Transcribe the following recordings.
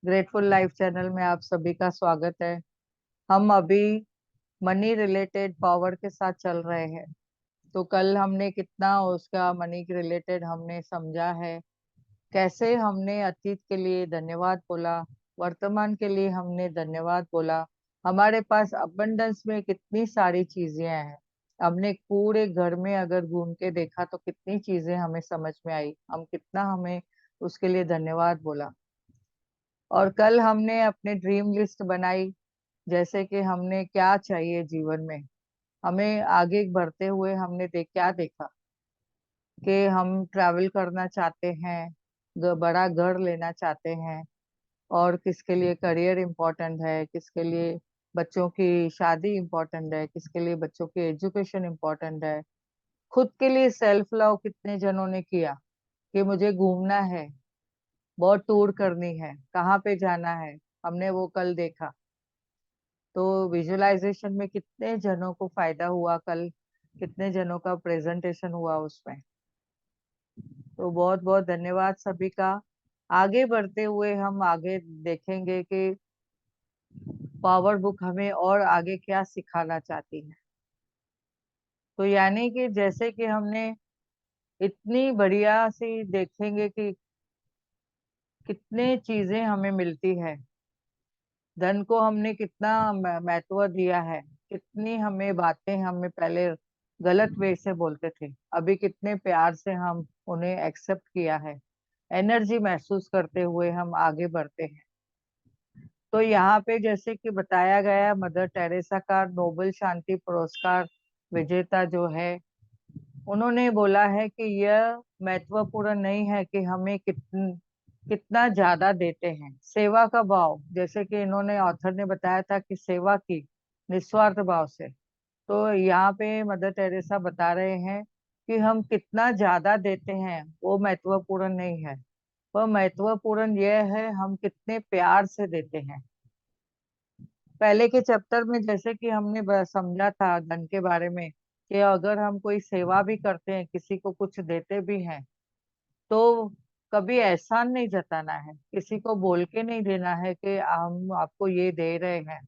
Grateful life channel में आप सभी का स्वागत है। हम अभी मनी रिलेटेड पावर के साथ चल रहे हैं। तो कल हमने कितना उसका मनी के रिलेटेड हमने समझा है, कैसे हमने अतीत के लिए धन्यवाद बोला, वर्तमान के लिए हमने धन्यवाद बोला। हमारे पास अबंडेंस में कितनी सारी चीजें हैं। हमने पूरे घर में अगर घूम के देखा तो कितनी चीजें हमें समझ में आई, हम कितना हमें उसके लिए धन्यवाद बोला। और कल हमने अपने ड्रीम लिस्ट बनाई, जैसे कि हमने क्या चाहिए जीवन में। हमें आगे बढ़ते हुए हमने क्या देखा कि हम ट्रैवल करना चाहते हैं, बड़ा घर लेना चाहते हैं, और किसके लिए करियर इम्पोर्टेंट है, किसके लिए बच्चों की शादी इम्पोर्टेंट है, किसके लिए बच्चों की एजुकेशन इम्पोर्टेंट है। खुद के लिए सेल्फ लव कितने जनों ने किया कि मुझे घूमना है, बहुत टूर करनी है, कहाँ पे जाना है, हमने वो कल देखा। तो विजुअलाइजेशन में कितने जनों को फायदा हुआ कल, कितने जनों का प्रेजेंटेशन हुआ उसमें। तो बहुत बहुत धन्यवाद सभी का। आगे बढ़ते हुए हम आगे देखेंगे कि पावर बुक हमें और आगे क्या सिखाना चाहती है। तो यानी कि जैसे कि हमने इतनी बढ़िया सी देखेंगे कि कितने चीजें हमें मिलती है। धन को हमने कितना महत्व दिया है, कितनी हमें बातें हमें पहले गलत वे से बोलते थे, अभी कितने प्यार से हम उन्हें एक्सेप्ट किया है। एनर्जी महसूस करते हुए हम आगे बढ़ते हैं। तो यहाँ पे जैसे कि बताया गया, मदर टेरेसा का नोबेल शांति पुरस्कार विजेता जो है, उन्होंने बोला है कि यह महत्वपूर्ण नहीं है कि हमें कितना ज्यादा देते हैं। सेवा का भाव, जैसे कि इन्होंने ऑथर ने बताया था कि सेवा की निस्वार्थ भाव से। तो यहाँ पे मदर टेरेसा बता रहे हैं कि हम कितना ज्यादा देते हैं वो महत्वपूर्ण नहीं है। वह महत्वपूर्ण यह है हम कितने प्यार से देते हैं। पहले के चैप्टर में जैसे कि हमने समझा था धन के बारे में, कि अगर हम कोई सेवा भी करते हैं, किसी को कुछ देते भी हैं, तो कभी एहसान नहीं जताना है, किसी को बोल के नहीं देना है कि हम आपको ये दे रहे हैं।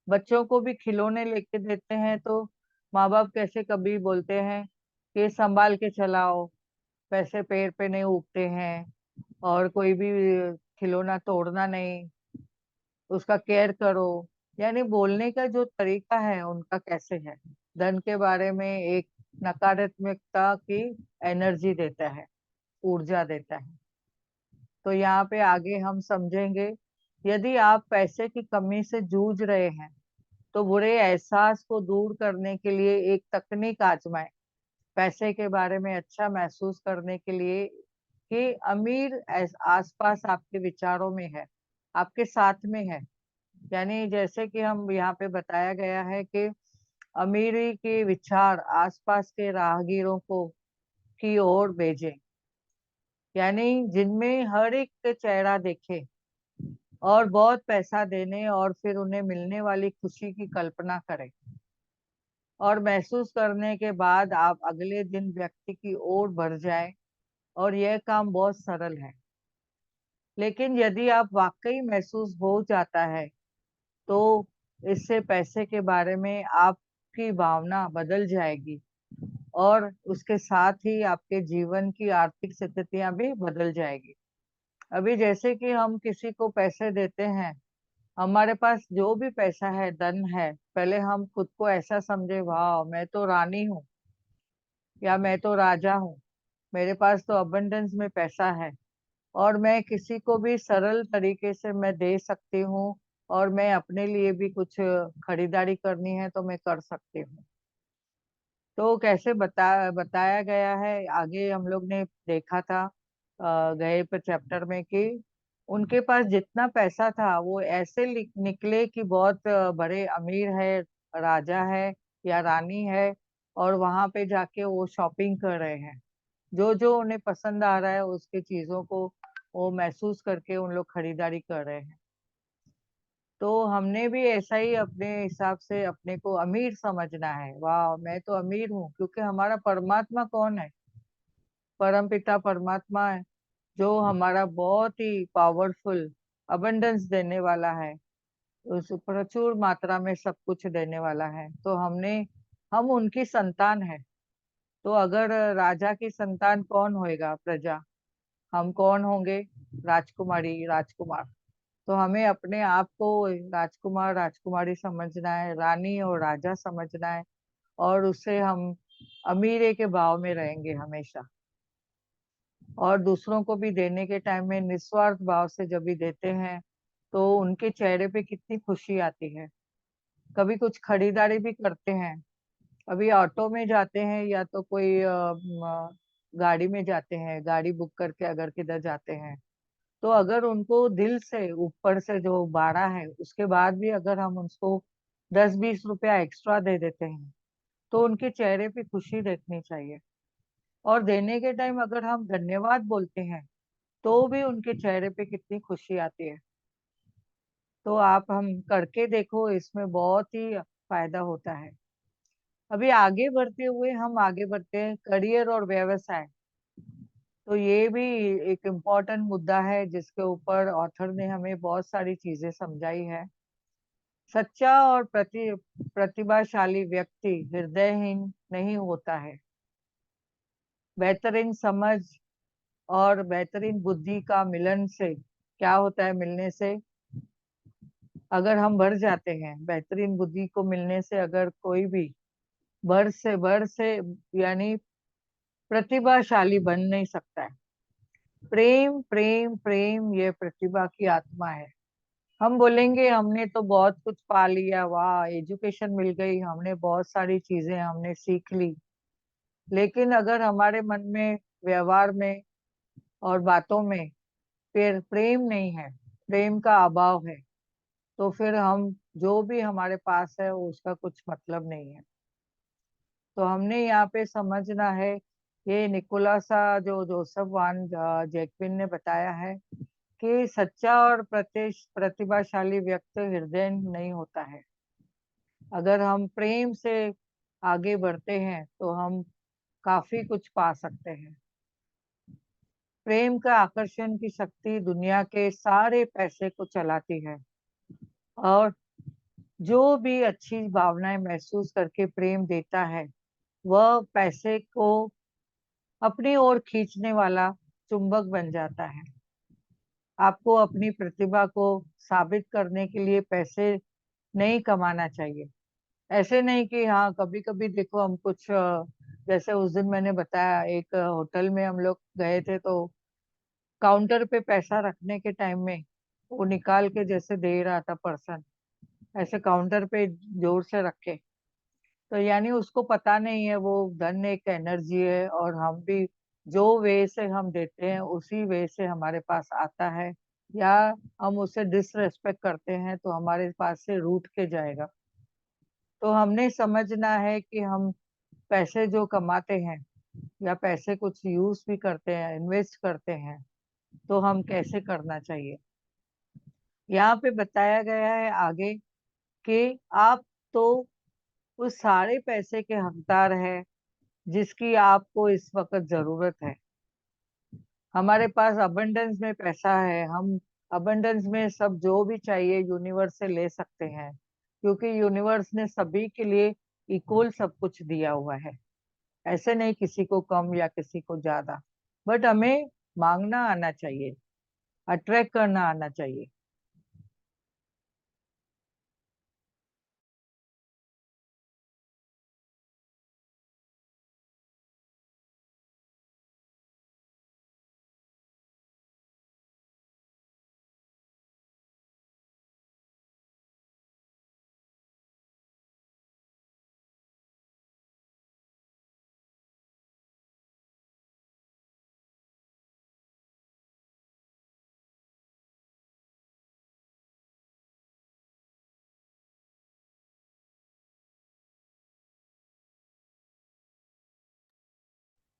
बच्चों को भी खिलौने लेके देते हैं तो माँ बाप कैसे कभी बोलते हैं कि संभाल के चलाओ, पैसे पेड़ पे नहीं उगते हैं, और कोई भी खिलौना तोड़ना नहीं, उसका केयर करो। यानी बोलने का जो तरीका है उनका कैसे है, धन के बारे में एक नकारात्मकता की एनर्जी देता है, ऊर्जा देता है। तो यहाँ पे आगे हम समझेंगे, यदि आप पैसे की कमी से जूझ रहे हैं तो बुरे एहसास को दूर करने के लिए एक तकनीक आजमाएं। पैसे के बारे में अच्छा महसूस करने के लिए कि अमीर आसपास आपके विचारों में है, आपके साथ में है। यानी जैसे कि हम यहाँ पे बताया गया है कि अमीरी के विचार आसपास के राहगीरों को की ओर भेजें, यानी जिनमें हर एक का चेहरा देखे, और बहुत पैसा देने और फिर उन्हें मिलने वाली खुशी की कल्पना करें, और महसूस करने के बाद आप अगले दिन व्यक्ति की ओर बढ़ जाएं। और यह काम बहुत सरल है, लेकिन यदि आप वाकई महसूस हो जाता है तो इससे पैसे के बारे में आपकी भावना बदल जाएगी, और उसके साथ ही आपके जीवन की आर्थिक स्थितियां भी बदल जाएगी। अभी जैसे कि हम किसी को पैसे देते हैं, हमारे पास जो भी पैसा है, धन है, पहले हम खुद को ऐसा समझे, वाह मैं तो रानी हूँ, या मैं तो राजा हूँ, मेरे पास तो अबंडेंस में पैसा है, और मैं किसी को भी सरल तरीके से मैं दे सकती हूँ, और मैं अपने लिए भी कुछ खरीदारी करनी है तो मैं कर सकती हूँ। तो कैसे बताया गया है, आगे हम लोग ने देखा था गए पर चैप्टर में कि उनके पास जितना पैसा था वो ऐसे निकले कि बहुत बड़े अमीर है, राजा है या रानी है, और वहां पे जाके वो शॉपिंग कर रहे हैं, जो जो उन्हें पसंद आ रहा है उसके चीजों को वो महसूस करके उन लोग खरीदारी कर रहे हैं। तो हमने भी ऐसा ही अपने हिसाब से अपने को अमीर समझना है, वाह मैं तो अमीर हूँ, क्योंकि हमारा परमात्मा कौन है, परम पिता परमात्मा है, जो हमारा बहुत ही पावरफुल अबंडेंस देने वाला है, उस प्रचुर मात्रा में सब कुछ देने वाला है। तो हम उनकी संतान है। तो अगर राजा की संतान कौन होएगा? प्रजा। हम कौन होंगे? राजकुमारी, राजकुमार। तो हमें अपने आप को राजकुमार, राजकुमारी समझना है, रानी और राजा समझना है, और उससे हम अमीरे के भाव में रहेंगे हमेशा। और दूसरों को भी देने के टाइम में निस्वार्थ भाव से जब भी देते हैं, तो उनके चेहरे पे कितनी खुशी आती है। कभी कुछ खरीदारी भी करते हैं, अभी ऑटो में जाते हैं या तो कोई गाड़ी में जाते हैं, गाड़ी बुक करके अगर किधर जाते हैं, तो अगर उनको दिल से ऊपर से जो भाड़ा है उसके बाद भी अगर हम उसको 10-20 रुपया एक्स्ट्रा दे देते हैं, तो उनके चेहरे पे खुशी देखनी चाहिए। और देने के टाइम अगर हम धन्यवाद बोलते हैं, तो भी उनके चेहरे पे कितनी खुशी आती है। तो आप हम करके देखो, इसमें बहुत ही फायदा होता है। अभी आगे बढ़ते हुए हम आगे बढ़ते हैं करियर और व्यवसाय। तो ये भी एक इम्पोर्टेंट मुद्दा है जिसके ऊपर ऑथर ने हमें बहुत सारी चीजें समझाई है। सच्चा और प्रतिभाशाली व्यक्ति हृदयहीन नहीं होता है। बेहतरीन समझ और बेहतरीन बुद्धि का मिलन से क्या होता है? मिलने से अगर हम बढ़ जाते हैं, बेहतरीन बुद्धि को मिलने से अगर कोई भी बढ़ से यानी प्रतिभाशाली बन नहीं सकता है। प्रेम प्रेम प्रेम, ये प्रतिभा की आत्मा है। हम बोलेंगे हमने तो बहुत कुछ पा लिया, वाह एजुकेशन मिल गई, हमने बहुत सारी चीजें हमने सीख ली, लेकिन अगर हमारे मन में, व्यवहार में और बातों में फिर प्रेम नहीं है, प्रेम का अभाव है, तो फिर हम जो भी हमारे पास है उसका कुछ मतलब नहीं है। तो हमने यहाँ पे समझना है, ये निकोलासा जो जोसेफ वान जैकविन ने बताया है कि सच्चा और प्रतिभाशाली व्यक्ति हृदय नहीं होता है। अगर हम प्रेम से आगे बढ़ते हैं तो हम काफी कुछ पा सकते हैं। प्रेम का आकर्षण की शक्ति दुनिया के सारे पैसे को चलाती है, और जो भी अच्छी भावनाएं महसूस करके प्रेम देता है, वह पैसे को अपनी ओर खींचने वाला चुंबक बन जाता है। आपको अपनी प्रतिभा को साबित करने के लिए पैसे नहीं कमाना चाहिए। ऐसे नहीं कि हाँ, कभी कभी देखो हम कुछ जैसे उस दिन मैंने बताया, एक होटल में हम लोग गए थे, तो काउंटर पे पैसा रखने के टाइम में वो निकाल के जैसे दे रहा था पर्सन, ऐसे काउंटर पे जोर से रखे, तो यानी उसको पता नहीं है वो धन एक एनर्जी है, और हम भी जो वे से हम देते हैं उसी वे से हमारे पास आता है। या हम उसे डिसरेस्पेक्ट करते हैं तो हमारे पास से रूठ के जाएगा। तो हमने समझना है कि हम पैसे जो कमाते हैं या पैसे कुछ यूज भी करते हैं, इन्वेस्ट करते हैं, तो हम कैसे करना चाहिए। यहाँ पे बताया गया है आगे कि आप तो उस सारे पैसे के हकदार हैं जिसकी आपको इस वक्त जरूरत है। हमारे पास अबंडेंस में पैसा है, हम अबंडेंस में सब जो भी चाहिए यूनिवर्स से ले सकते हैं, क्योंकि यूनिवर्स ने सभी के लिए इक्वल सब कुछ दिया हुआ है। ऐसे नहीं किसी को कम या किसी को ज्यादा, बट हमें मांगना आना चाहिए, अट्रैक्ट करना आना चाहिए।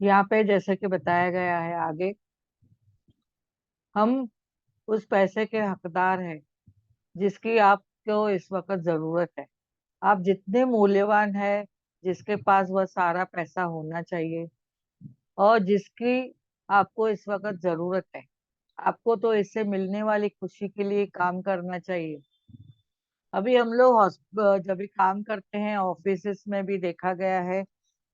यहाँ पे जैसे कि बताया गया है आगे, हम उस पैसे के हकदार हैं जिसकी आपको इस वक्त जरूरत है। आप जितने मूल्यवान है, जिसके पास वह सारा पैसा होना चाहिए और जिसकी आपको इस वक्त जरूरत है, आपको तो इससे मिलने वाली खुशी के लिए काम करना चाहिए। अभी हम लोग जब भी काम करते हैं ऑफिस में भी देखा गया है,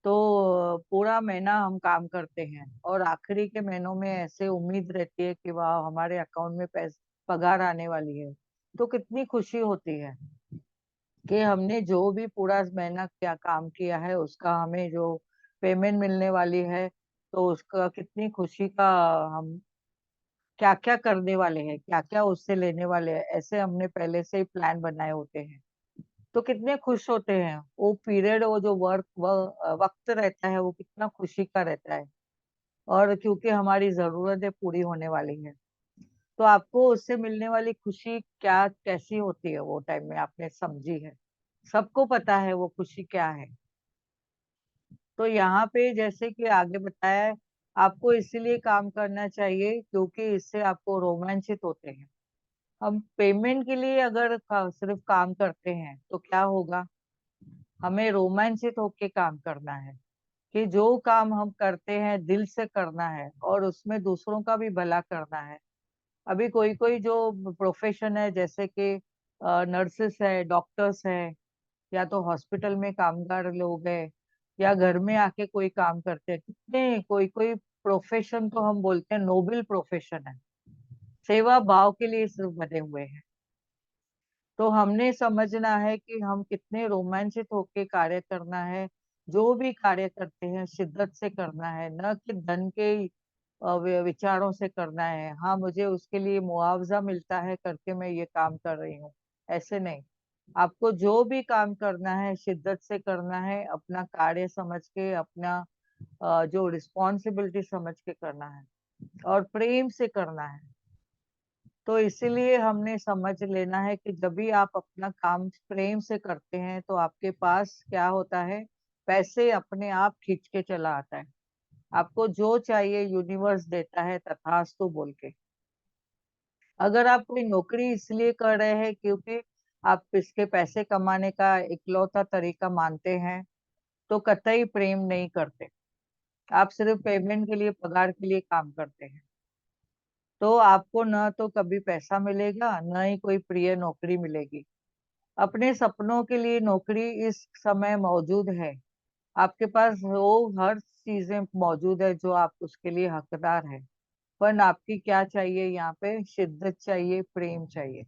तो पूरा महीना हम काम करते हैं और आखिरी के महीनों में ऐसे उम्मीद रहती है कि वाह हमारे अकाउंट में पैसे पगार आने वाली है। तो कितनी खुशी होती है कि हमने जो भी पूरा महीना क्या काम किया है उसका हमें जो पेमेंट मिलने वाली है, तो उसका कितनी खुशी का हम क्या क्या करने वाले हैं, क्या क्या उससे लेने वाले हैं, ऐसे हमने पहले से ही प्लान बनाए होते हैं। तो कितने खुश होते हैं वो पीरियड, वो जो वक्त रहता है वो कितना खुशी का रहता है। और क्योंकि हमारी जरूरतें पूरी होने वाली है, तो आपको उससे मिलने वाली खुशी क्या कैसी होती है वो टाइम में आपने समझी है? सबको पता है वो खुशी क्या है। तो यहाँ पे जैसे कि आगे बताया है, आपको इसीलिए काम करना चाहिए क्योंकि इससे आपको रोमांचित होते हैं। हम पेमेंट के लिए अगर सिर्फ काम करते हैं तो क्या होगा? हमें रोमांचित होके काम करना है कि जो काम हम करते हैं दिल से करना है और उसमें दूसरों का भी भला करना है। अभी कोई कोई जो प्रोफेशन है जैसे कि नर्सेस है, डॉक्टर्स है, या तो हॉस्पिटल में कामगार लोग हैं, या घर में आके कोई काम करते हैं, कितने कोई कोई प्रोफेशन तो हम बोलते हैं नोबल प्रोफेशन है, सेवा भाव के लिए सिर्फ बने हुए हैं। तो हमने समझना है कि हम कितने रोमांचित होके कार्य करना है। जो भी कार्य करते हैं शिद्दत से करना है, न कि धन के विचारों से करना है। हाँ, मुझे उसके लिए मुआवजा मिलता है करके मैं ये काम कर रही हूँ, ऐसे नहीं। आपको जो भी काम करना है शिद्दत से करना है, अपना कार्य समझ के, अपना जो रिस्पॉन्सिबिलिटी समझ के करना है और प्रेम से करना है। तो इसीलिए हमने समझ लेना है कि जब भी आप अपना काम प्रेम से करते हैं तो आपके पास क्या होता है, पैसे अपने आप खींच के चला आता है। आपको जो चाहिए यूनिवर्स देता है तथास्तु बोल के। अगर आप कोई नौकरी इसलिए कर रहे हैं क्योंकि आप इसके पैसे कमाने का इकलौता तरीका मानते हैं, तो कतई प्रेम नहीं करते। आप सिर्फ पेमेंट के लिए, पगार के लिए काम करते हैं। तो आपको न तो कभी पैसा मिलेगा, न ही कोई प्रिय नौकरी मिलेगी। अपने सपनों के लिए नौकरी इस समय मौजूद है। आपके पास वो हर चीजें मौजूद है जो आप उसके लिए हकदार है। पर आपकी क्या चाहिए यहाँ पे? शिद्दत चाहिए, प्रेम चाहिए।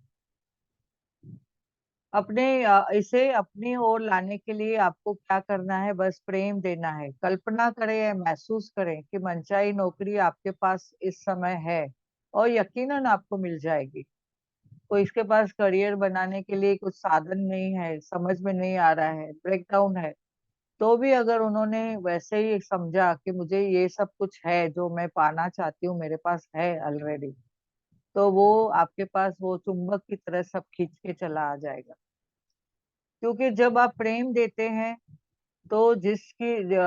इसे अपनी ओर लाने के लिए आपको क्या करना है? बस प्रेम देना है। कल्पना करें या महसूस करें कि मनचाही नौकरी आपके पास इस समय है और यकीनन आपको मिल जाएगी। कोई इसके पास करियर बनाने के लिए कुछ साधन नहीं है, समझ में नहीं आ रहा है, ब्रेकडाउन है, तो भी अगर उन्होंने वैसे ही समझा कि मुझे ये सब कुछ है जो मैं पाना चाहती हूँ, मेरे पास है ऑलरेडी, तो वो आपके पास वो चुंबक की तरह सब खींच के चला आ जाएगा। क्योंकि जब आप प्रेम देते हैं तो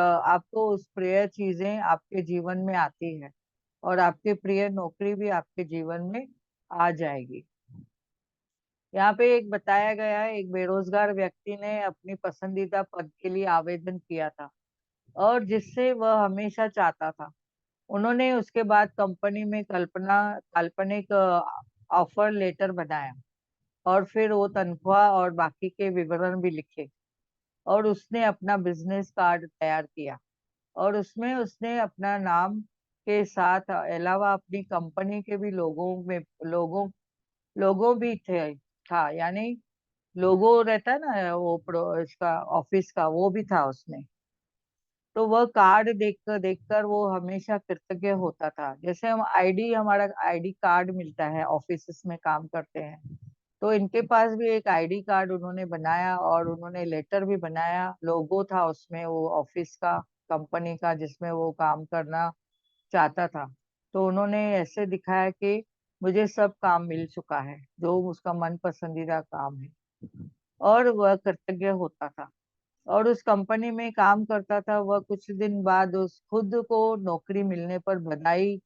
आपको उस प्रिय चीजें आपके जीवन में आती है और आपके प्रिय नौकरी भी आपके जीवन में आ जाएगी। यहाँ पे एक बताया गया है, एक बेरोजगार व्यक्ति ने अपनी पसंदीदा पद के लिए आवेदन किया था और जिससे वह हमेशा चाहता था। उन्होंने उसके बाद कंपनी में काल्पनिक ऑफर लेटर बनाया और फिर वो तनख्वाह और बाकी के विवरण भी लिखे और उसने अपना बिजनेस कार्ड तैयार किया और उसमें उसने अपना नाम के साथ अलावा अपनी कंपनी के भी लोगों लोगों भी थे था, यानी लोगो रहता है ना वो इसका ऑफिस का, वो भी था उसमें। तो वह कार्ड देखकर वो हमेशा कृतज्ञ होता था। जैसे हमारा आईडी कार्ड मिलता है ऑफिस में काम करते हैं, तो इनके पास भी एक आईडी कार्ड उन्होंने बनाया और उन्होंने लेटर भी बनाया। लोगो था उसमें वो ऑफिस का, कंपनी का जिसमें वो काम करना चाहता था। तो उन्होंने ऐसे दिखाया कि मुझे सब काम मिल चुका है जो उसका मन पसंदीदा काम है, और वह कृतज्ञ होता था और उस कंपनी में काम करता था। वह कुछ दिन बाद उस खुद को नौकरी मिलने पर बधाई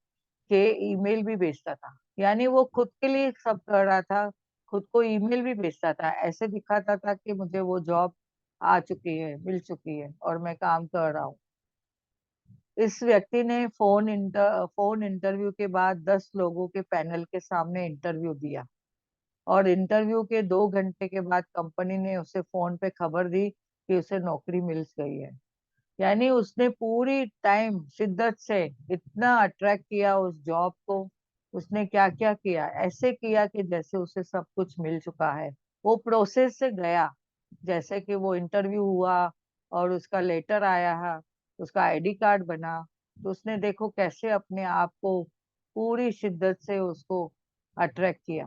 के ईमेल भी भेजता था। यानी वो खुद के लिए सब कर रहा था, खुद को ईमेल भी भेजता था, ऐसे दिखाता था कि मुझे वो जॉब आ चुकी है, मिल चुकी है और मैं काम कर रहा हूँ। इस व्यक्ति ने फोन इंटरव्यू के बाद 10 लोगों के पैनल के सामने इंटरव्यू दिया, और इंटरव्यू के 2 घंटे के बाद कंपनी ने उसे फोन पे खबर दी कि उसे नौकरी मिल गई है। यानी उसने पूरी टाइम शिद्दत से इतना अट्रैक्ट किया उस जॉब को। उसने क्या क्या किया, ऐसे किया कि जैसे उसे सब कुछ मिल चुका है। वो प्रोसेस से गया, जैसे कि वो इंटरव्यू हुआ और उसका लेटर आया है, उसका आईडी कार्ड बना, तो उसने देखो कैसे अपने आप को पूरी शिद्दत से उसको अट्रैक्ट किया।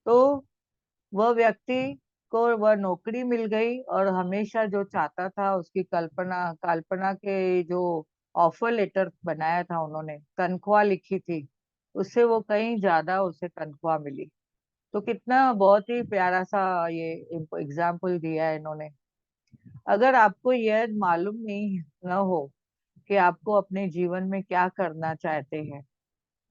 तो वह व्यक्ति को वह नौकरी मिल गई, और हमेशा जो चाहता था, उसकी कल्पना कल्पना के जो ऑफर लेटर बनाया था, उन्होंने तनख्वाह लिखी थी, उससे वो कहीं ज्यादा उसे तनख्वाह मिली। तो कितना बहुत ही प्यारा सा ये एग्जाम्पल दिया है इन्होंने। अगर आपको यह मालूम नहीं न हो कि आपको अपने जीवन में क्या करना चाहते हैं,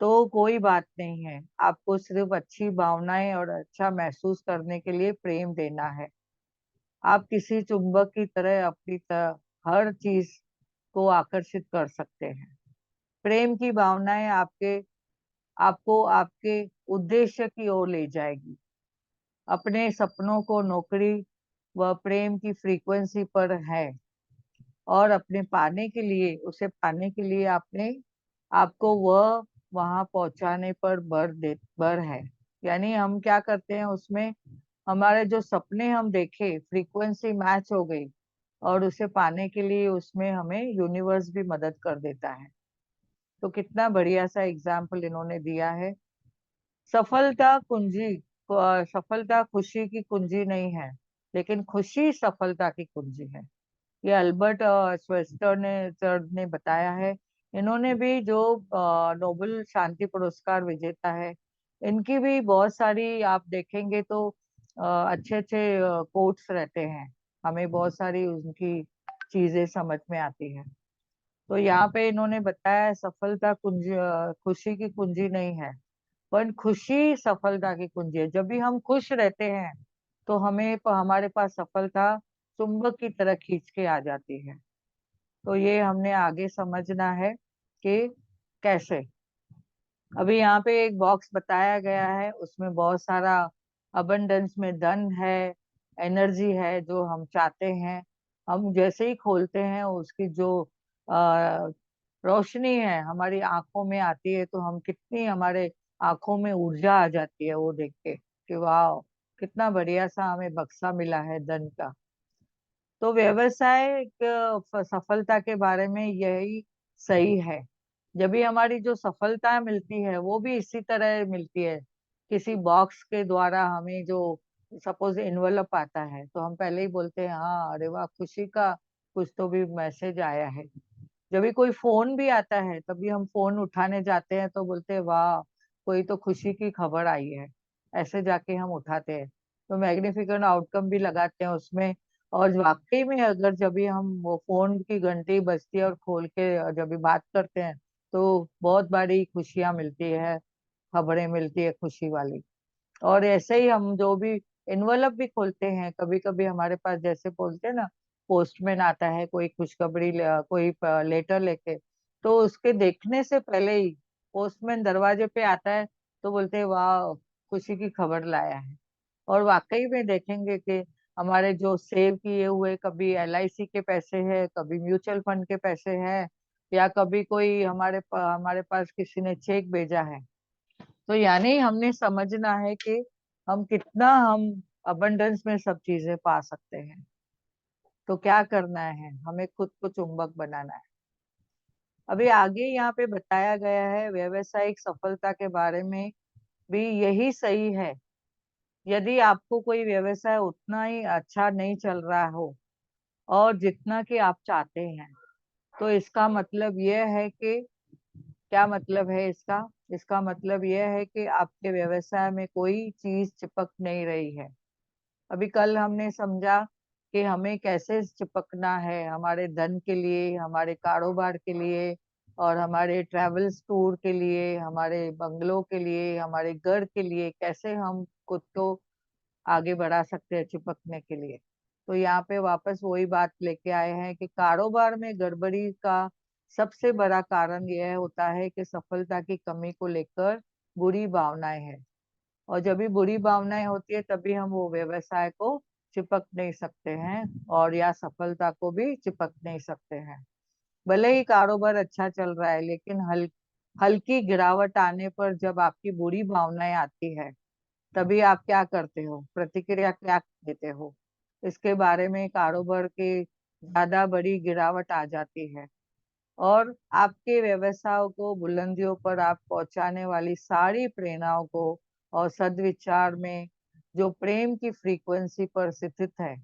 तो कोई बात नहीं है। आपको सिर्फ अच्छी भावनाएं और अच्छा महसूस करने के लिए प्रेम देना है। आप किसी चुंबक की तरह अपनी हर चीज को आकर्षित कर सकते हैं। प्रेम की भावनाएं आपको आपके उद्देश्य की ओर ले जाएगी। अपने सपनों को नौकरी व प्रेम की फ्रीक्वेंसी पर है, और अपने पाने के लिए उसे पाने के लिए आपको वह वहां पहुंचाने पर बर है। यानी हम क्या करते हैं उसमें, हमारे जो सपने हम देखे फ्रीक्वेंसी मैच हो गई, और उसे पाने के लिए उसमें हमें यूनिवर्स भी मदद कर देता है। तो कितना बढ़िया सा एग्जाम्पल इन्होंने दिया है। सफलता कुंजी सफलता खुशी की कुंजी नहीं है, लेकिन खुशी सफलता की कुंजी है। ये अल्बर्ट श्वेस्टर ने सर ने बताया है। इन्होंने भी जो नोबेल शांति पुरस्कार विजेता है, इनकी भी बहुत सारी आप देखेंगे तो अच्छे अच्छे कोट्स रहते हैं। हमें बहुत सारी उनकी चीजें समझ में आती हैं। तो यहाँ पे इन्होंने बताया है, सफलता खुशी की कुंजी नहीं है, पर खुशी सफलता की कुंजी है। जब भी हम खुश रहते हैं, तो हमारे पास सफलता चुंबक की तरह खींच के आ जाती है। तो ये हमने आगे समझना है कि कैसे। अभी यहाँ पे एक बॉक्स बताया गया है, उसमें बहुत सारा अबंडेंस में धन है, एनर्जी है जो हम चाहते हैं। हम जैसे ही खोलते हैं, उसकी जो आ, रोशनी है हमारी आंखों में आती है, तो हम कितनी हमारे आंखों में ऊर्जा आ जाती है वो देख के कि वाह, कितना बढ़िया सा हमें बक्सा मिला है धन का। तो व्यवसाय सफलता के बारे में यही सही है। जब भी हमारी जो सफलता मिलती है, वो भी इसी तरह मिलती है। किसी बॉक्स के द्वारा हमें जो सपोज इन्वेलप आता है, तो हम पहले ही बोलते हैं हाँ अरे वाह, खुशी का कुछ तो भी मैसेज आया है। जब भी कोई फोन भी आता है, तभी हम फोन उठाने जाते हैं तो बोलते हैं वाह, कोई तो खुशी की खबर आई है। ऐसे जाके हम उठाते हैं, तो मैग्निफिकेंट आउटकम भी लगाते हैं उसमें। और वाकई में अगर जब भी हम वो फोन की घंटी बजती है और खोल के जब भी बात करते हैं, तो बहुत बड़ी खुशियां मिलती है, खबरें मिलती है खुशी वाली। और ऐसे ही हम जो भी इन्वेलप भी खोलते हैं, कभी कभी हमारे पास जैसे बोलते हैं ना, पोस्टमैन आता है कोई खुशखबरी कोई लेटर लेके, तो उसके देखने से पहले ही पोस्टमैन दरवाजे पे आता है, तो बोलते हैं वाह, खुशी की खबर लाया है। और वाकई में देखेंगे कि हमारे जो सेव किए हुए, कभी एलआईसी के पैसे हैं, कभी म्यूचुअल फंड के पैसे हैं, या कभी कोई हमारे पास किसी ने चेक भेजा है, तो यानी हमने समझना है कि हम अबंडेंस में सब चीजें पा सकते हैं। तो क्या करना है, हमें खुद को चुंबक बनाना है। अभी आगे यहाँ पे बताया गया है व्यवसायिक सफलता के बारे में भी यही सही है। यदि आपको कोई व्यवसाय उतना ही अच्छा नहीं चल रहा हो और जितना कि आप चाहते हैं, तो इसका मतलब यह है कि क्या मतलब है इसका, इसका मतलब यह है कि आपके व्यवसाय में कोई चीज चिपक नहीं रही है। अभी कल हमने समझा कि हमें कैसे चिपकना है, हमारे धन के लिए, हमारे कारोबार के लिए, और हमारे ट्रेवल्स टूर के लिए, हमारे बंगलों के लिए, हमारे घर के लिए, कैसे हम खुद को आगे बढ़ा सकते हैं चिपकने के लिए। तो यहाँ पे वापस वही बात लेके आए हैं कि कारोबार में गड़बड़ी का सबसे बड़ा कारण यह होता है कि सफलता की कमी को लेकर बुरी भावनाएं हैं। और जब भी बुरी भावनाएं होती है तभी हम वो व्यवसाय को चिपक नहीं सकते हैं, और या सफलता को भी चिपक नहीं सकते हैं। भले ही कारोबार अच्छा चल रहा है, लेकिन हल्की गिरावट आने पर जब आपकी बुरी भावनाएं आती है, तभी आप क्या करते हो, प्रतिक्रिया क्या देते हो? इसके बारे में कारोबार के ज्यादा बड़ी गिरावट आ जाती है, और आपके व्यवसाय को बुलंदियों पर आप पहुंचाने वाली सारी प्रेरणाओं को और सद्विचार में जो प्रेम की फ्रीक्वेंसी पर स्थित है।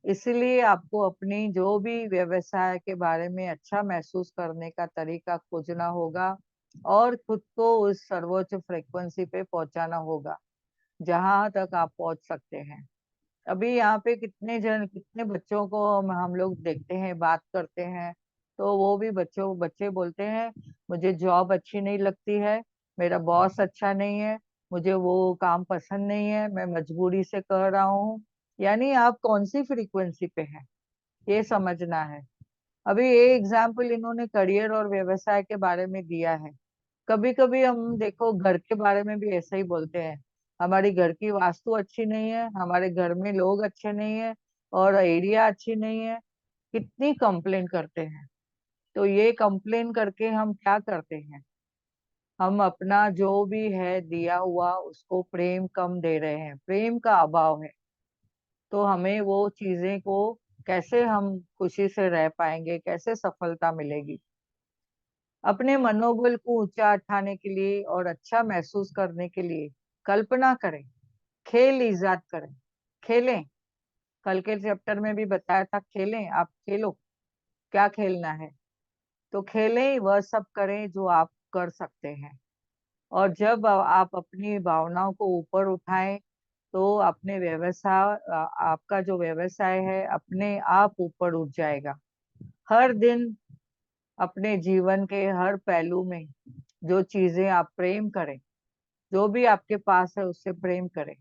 इसलिए आपको अपनी जो भी व्यवसाय के बारे में अच्छा महसूस करने का तरीका खोजना होगा, और खुद को उस सर्वोच्च फ्रीक्वेंसी पे पहुंचाना होगा जहां तक आप पहुंच सकते हैं। अभी यहाँ पे कितने बच्चों को हम लोग देखते हैं, बात करते हैं, तो वो भी बच्चे बोलते हैं, मुझे जॉब अच्छी नहीं लगती है, मेरा बॉस अच्छा नहीं है, मुझे वो काम पसंद नहीं है, मैं मजबूरी से कर रहा हूँ। यानी आप कौन सी फ्रीक्वेंसी पे हैं, ये समझना है। अभी ये एग्जाम्पल इन्होंने करियर और व्यवसाय के बारे में दिया है। कभी कभी हम देखो घर के बारे में भी ऐसा ही बोलते हैं, हमारी घर की वास्तु अच्छी नहीं है, हमारे घर में लोग अच्छे नहीं है, और एरिया अच्छी नहीं है। कितनी कंप्लेन करते हैं। तो ये कंप्लेन करके हम क्या करते हैं, हम अपना जो भी है दिया हुआ उसको प्रेम कम दे रहे हैं, प्रेम का अभाव है। तो हमें वो चीजें को कैसे हम खुशी से रह पाएंगे, कैसे सफलता मिलेगी? अपने मनोबल को ऊंचा उठाने के लिए और अच्छा महसूस करने के लिए कल्पना करें, खेल इजाद करें, खेलें। कल के चैप्टर में भी बताया था, खेलें, आप खेलो। क्या खेलना है? तो खेलें, वह सब करें जो आप कर सकते हैं। और जब आप अपनी भावनाओं को ऊपर उठाएं, तो अपने व्यवसाय आपका जो व्यवसाय है अपने आप ऊपर उठ जाएगा। हर दिन अपने जीवन के हर पहलू में जो चीजें आप प्रेम करें, जो भी आपके पास है उससे प्रेम करें,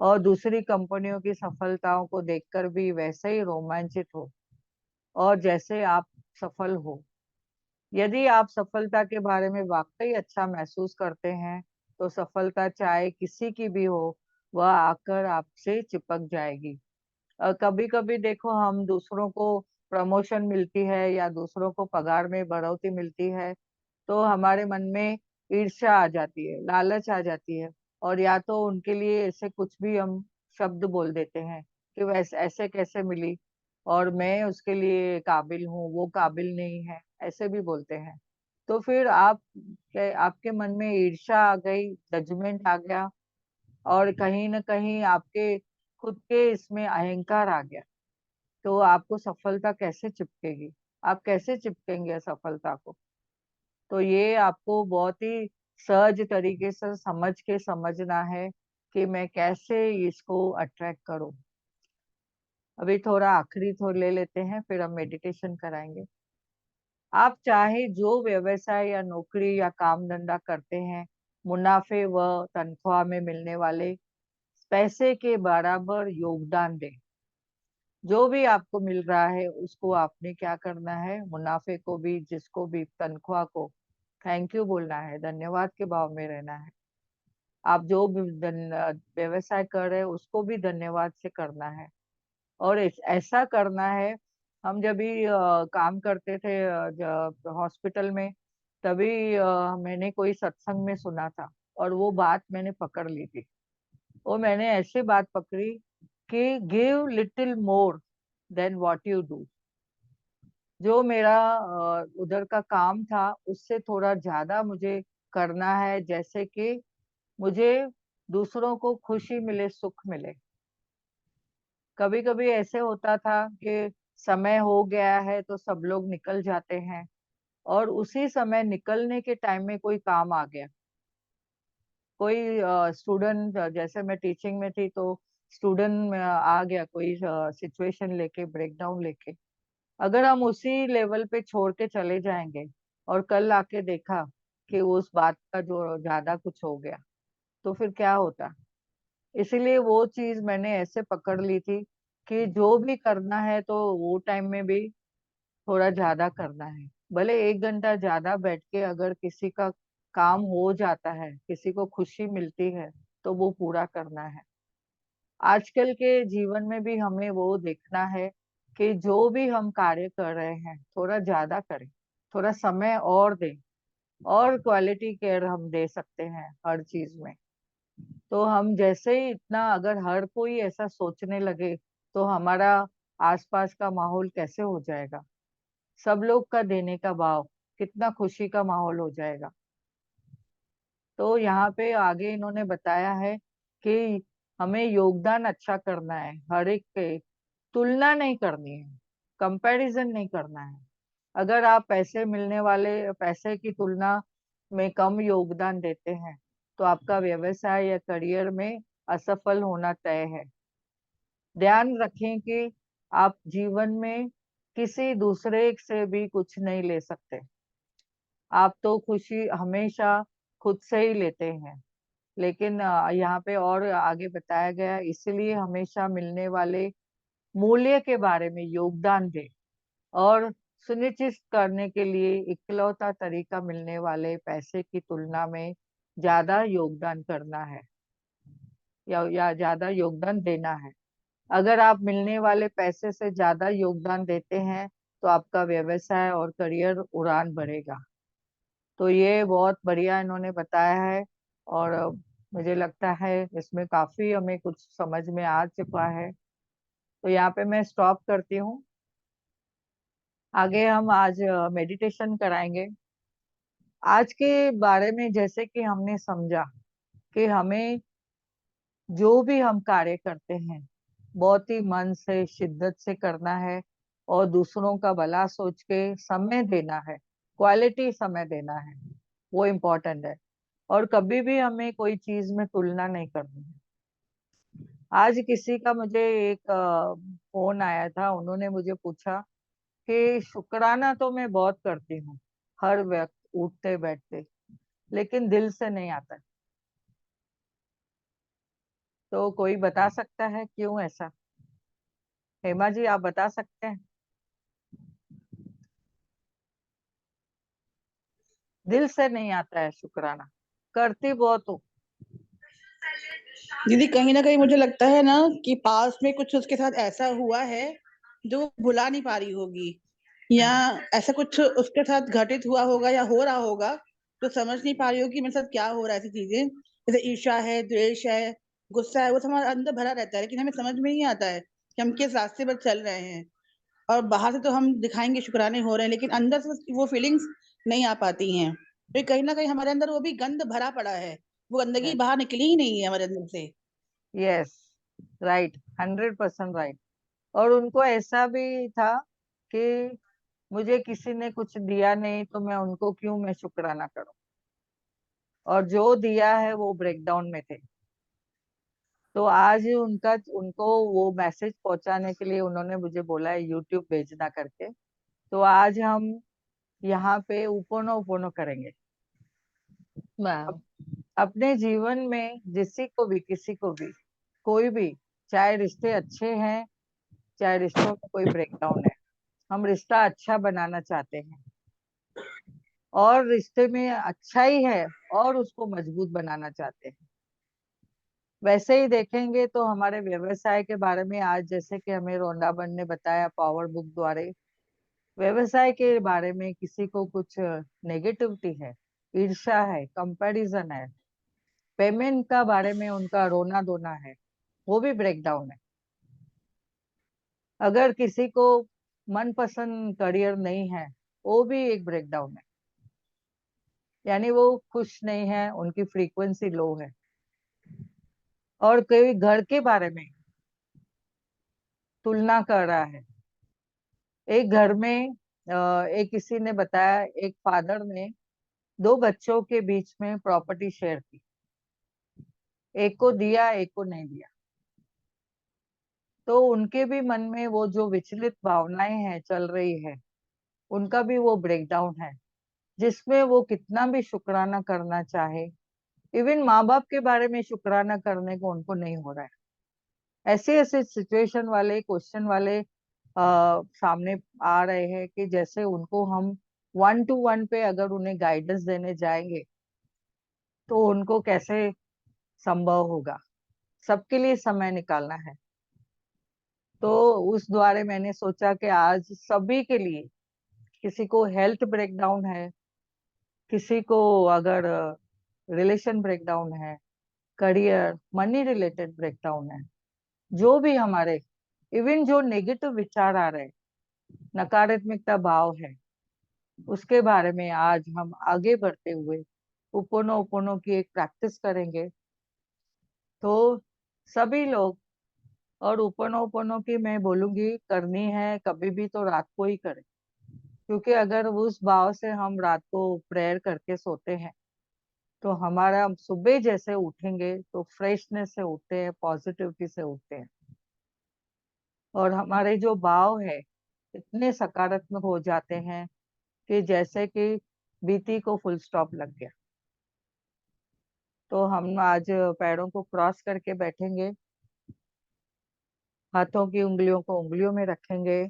और दूसरी कंपनियों की सफलताओं को देखकर भी वैसे ही रोमांचित हो, और जैसे आप सफल हो। यदि आप सफलता के बारे में वाकई अच्छा महसूस करते हैं, तो सफलता चाहे किसी की भी हो, वह आकर आपसे चिपक जाएगी। कभी कभी देखो, हम दूसरों को प्रमोशन मिलती है या दूसरों को पगार में बढ़ोतरी मिलती है, तो हमारे मन में ईर्ष्या आ जाती है, लालच आ जाती है, और या तो उनके लिए ऐसे कुछ भी हम शब्द बोल देते हैं कि वैसे ऐसे कैसे मिली, और मैं उसके लिए काबिल हूँ, वो काबिल नहीं है, ऐसे भी बोलते हैं। तो फिर आपके मन में ईर्ष्या आ गई, जजमेंट आ गया, और कहीं ना कहीं आपके खुद के इसमें अहंकार आ गया। तो आपको सफलता कैसे चिपकेगी? आप कैसे चिपकेंगे सफलता को? तो ये आपको बहुत ही सहज तरीके से समझ के समझना है कि मैं कैसे इसको अट्रैक्ट करूं। अभी थोड़ा आखिरी थोड़ा ले लेते हैं, फिर हम मेडिटेशन कराएंगे। आप चाहे जो व्यवसाय या नौकरी या काम धंधा करते हैं, मुनाफे व तनख्वाह में मिलने वाले पैसे के बराबर योगदान दें। जो भी आपको मिल रहा है उसको आपने क्या करना है, मुनाफे को भी, जिसको भी, तनख्वाह को थैंक यू बोलना है, धन्यवाद के भाव में रहना है। आप जो भी व्यवसाय कर रहे हैं उसको भी धन्यवाद से करना है। और ऐसा करना है। हम जब भी काम करते थे हॉस्पिटल में, तभी मैंने कोई सत्संग में सुना था, और वो बात मैंने पकड़ ली थी। वो मैंने ऐसे बात पकड़ी कि give little more than what you do. जो मेरा उधर का काम था उससे थोड़ा ज्यादा मुझे करना है, जैसे कि मुझे दूसरों को खुशी मिले, सुख मिले। कभी कभी ऐसे होता था कि समय हो गया है तो सब लोग निकल जाते हैं, और उसी समय निकलने के टाइम में कोई काम आ गया। कोई स्टूडेंट, जैसे मैं टीचिंग में थी, तो स्टूडेंट आ गया कोई सिचुएशन लेके, ब्रेकडाउन लेके। अगर हम उसी लेवल पे छोड़ के चले जाएंगे, और कल आके देखा कि उस बात का जो ज्यादा कुछ हो गया, तो फिर क्या होता? इसीलिए वो चीज मैंने ऐसे पकड़ ली थी कि जो भी करना है तो वो टाइम में भी थोड़ा ज्यादा करना है। भले 1 घंटा ज्यादा बैठ के अगर किसी का काम हो जाता है, किसी को खुशी मिलती है, तो वो पूरा करना है। आजकल के जीवन में भी हमें वो देखना है कि जो भी हम कार्य कर रहे हैं थोड़ा ज्यादा करें, थोड़ा समय और दें, और क्वालिटी केयर हम दे सकते हैं हर चीज में। तो हम जैसे ही इतना अगर हर कोई ऐसा सोचने लगे, तो हमारा आसपास का माहौल कैसे हो जाएगा। सब लोग का देने का भाव, कितना खुशी का माहौल हो जाएगा। तो यहाँ पे आगे इन्होंने बताया है कि हमें योगदान अच्छा करना है, हर एक के तुलना नहीं करनी है, कंपैरिजन नहीं करना है। अगर आप पैसे मिलने वाले पैसे की तुलना में कम योगदान देते हैं, तो आपका व्यवसाय या करियर में असफल होना तय है। ध्यान रखें कि आप जीवन में किसी दूसरे से भी कुछ नहीं ले सकते। आप तो खुशी हमेशा खुद से ही लेते हैं। लेकिन यहाँ पे और आगे बताया गया, इसलिए हमेशा मिलने वाले मूल्य के बारे में योगदान दें, और सुनिश्चित करने के लिए इकलौता तरीका मिलने वाले पैसे की तुलना में ज्यादा योगदान करना है, या ज्यादा योगदान देना है। अगर आप मिलने वाले पैसे से ज्यादा योगदान देते हैं, तो आपका व्यवसाय और करियर उड़ान भरेगा। तो ये बहुत बढ़िया इन्होंने बताया है, और मुझे लगता है इसमें काफी हमें कुछ समझ में आ चुका है। तो यहाँ पे मैं स्टॉप करती हूँ। आगे हम आज मेडिटेशन कराएंगे। आज के बारे में जैसे कि हमने समझा कि हमें जो भी हम कार्य करते हैं बहुत ही मन से शिद्दत से करना है, और दूसरों का भला सोच के समय देना है, क्वालिटी समय देना है, वो इम्पोर्टेंट है। और कभी भी हमें कोई चीज में तुलना नहीं करनी है। आज किसी का मुझे एक फोन आया था, उन्होंने मुझे पूछा कि शुक्राना तो मैं बहुत करती हूँ हर वक्त उठते बैठते, लेकिन दिल से नहीं आता। तो कोई बता सकता है क्यों ऐसा? हेमा जी, आप बता सकते हैं? दिल से नहीं आता है शुक्राना, करती बहुत हूँ। दीदी कहीं ना कहीं मुझे लगता है ना कि पास में कुछ उसके साथ ऐसा हुआ है जो वो भुला नहीं पा रही होगी, या हाँ। ऐसा कुछ उसके साथ घटित हुआ होगा या हो रहा होगा तो समझ नहीं पा रही होगी मेरे साथ क्या हो रहा है। ऐसी चीजें जैसे ईर्ष्या है, द्वेष है, गुस्सा है, वो सब हमारे अंदर भरा रहता है, लेकिन हमें समझ में नहीं आता है कि हम किस रास्ते पर चल रहे हैं। और बाहर से तो हम दिखाएंगे शुक्राने हो रहे हैं, लेकिन अंदर से वो फीलिंग्स नहीं आ पाती हैं। तो कहीं ना कहीं हमारे अंदर वो भी गंद भरा पड़ा है, वो गंदगी बाहर निकली ही नहीं है हमारे अंदर से। Yes, right, 100% right. और उनको ऐसा भी था कि मुझे किसी ने कुछ दिया नहीं, तो मैं उनको क्यों मैं शुक्राना करूं। और जो दिया है वो ब्रेकडाउन में थे। तो आज उनका उनको वो मैसेज पहुंचाने के लिए उन्होंने मुझे बोला है यूट्यूब भेजना करके। तो आज हम यहाँ पे उपोनो उपोनो करेंगे। अप, अपने जीवन में जिसी को भी, किसी को भी, कोई भी, चाहे रिश्ते अच्छे हैं, चाहे रिश्तों में कोई ब्रेकडाउन है, हम रिश्ता अच्छा बनाना चाहते हैं, और रिश्ते में अच्छा ही है और उसको मजबूत बनाना चाहते हैं। वैसे ही देखेंगे तो हमारे व्यवसाय के बारे में आज जैसे कि हमें रोंडाबन ने बताया पावर बुक द्वारा, व्यवसाय के बारे में किसी को कुछ नेगेटिविटी है, ईर्ष्या है, कंपैरिजन है, पेमेंट का बारे में उनका रोना धोना है, वो भी ब्रेकडाउन है। अगर किसी को मनपसंद करियर नहीं है, वो भी एक ब्रेकडाउन है। यानी वो खुश नहीं है, उनकी फ्रीक्वेंसी लो है। और कोई घर के बारे में तुलना कर रहा है। एक घर में एक किसी ने बताया, एक फादर ने दो बच्चों के बीच में प्रॉपर्टी शेयर की, एक को दिया एक को नहीं दिया। तो उनके भी मन में वो जो विचलित भावनाएं हैं चल रही है, उनका भी वो ब्रेकडाउन है, जिसमें वो कितना भी शुक्राना करना चाहे, इवन माँ बाप के बारे में शुक्राना करने को उनको नहीं हो रहा है। ऐसे ऐसे सिचुएशन वाले क्वेश्चन वाले सामने आ रहे हैं कि जैसे उनको हम 1-to-1 पे अगर उन्हें गाइडेंस देने जाएंगे तो उनको कैसे संभव होगा। सबके लिए समय निकालना है। तो उस द्वारा मैंने सोचा कि आज सभी के लिए, किसी को हेल्थ ब्रेकडाउन है, किसी को अगर रिलेशन ब्रेकडाउन है, करियर मनी रिलेटेड ब्रेकडाउन है, जो भी हमारे इवन जो नेगेटिव विचार आ रहे हैं, नकारात्मकता भाव है, उसके बारे में आज हम आगे बढ़ते हुए उपनो उपनो की एक प्रैक्टिस करेंगे। तो सभी लोग, और उपनो उपनो की मैं बोलूंगी करनी है कभी भी तो रात को ही करें, क्योंकि अगर उस भाव से हम रात को प्रेयर करके सोते हैं तो हमारा सुबह जैसे उठेंगे तो फ्रेशनेस से उठते हैं, पॉजिटिविटी से उठते हैं, और हमारे जो भाव है इतने सकारात्मक हो जाते हैं कि जैसे कि बीती को फुल स्टॉप लग गया। तो हम आज पैरों को क्रॉस करके बैठेंगे, हाथों की उंगलियों को उंगलियों में रखेंगे,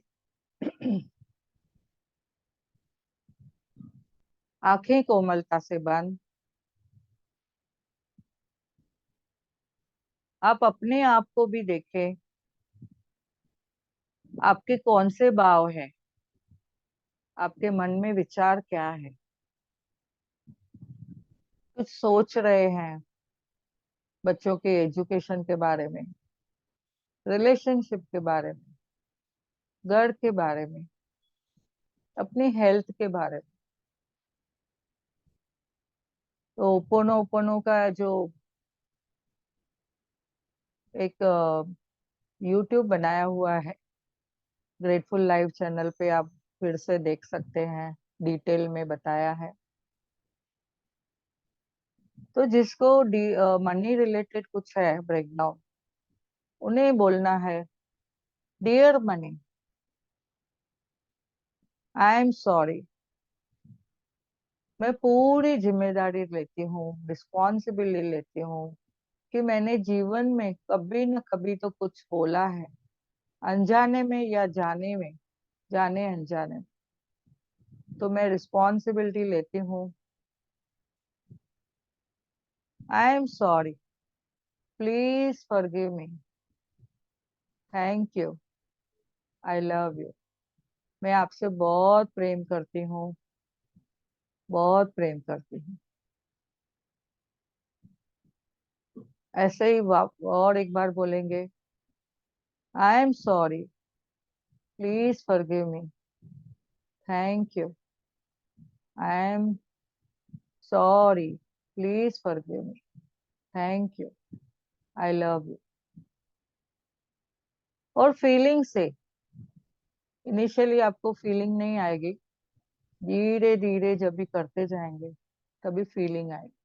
आंखें कोमलता से बंद। आप अपने आप को भी देखें, आपके कौन से भाव है, आपके मन में विचार क्या है, कुछ सोच रहे हैं बच्चों के एजुकेशन के बारे में, रिलेशनशिप के बारे में, घर के बारे में, अपनी हेल्थ के बारे में। तो ओपोनो ओपोनो का जो एक यूट्यूब बनाया हुआ है, ग्रेटफुल लाइव चैनल पे आप फिर से देख सकते हैं, डिटेल में बताया है। तो जिसको मनी रिलेटेड कुछ है ब्रेकडाउन, उन्हें बोलना है, dear money, I am sorry. मैं पूरी जिम्मेदारी लेती हूँ, रिस्पॉन्सिबिलिटी लेती हूँ कि मैंने जीवन में कभी न कभी तो कुछ बोला है, अनजाने में या जाने में, जाने अनजाने में। तो मैं रिस्पॉन्सिबिलिटी लेती हूँ। आई am sorry, please forgive me, thank you, I love you. मैं आपसे बहुत प्रेम करती हूँ, बहुत प्रेम करती हूँ। ऐसे ही और एक बार बोलेंगे, आई am sorry, please forgive me, thank you, I am sorry, please forgive me, thank you, I love you. और फीलिंग से, इनिशियली आपको फीलिंग नहीं आएगी, धीरे धीरे जब भी करते जाएंगे तभी फीलिंग आएगी।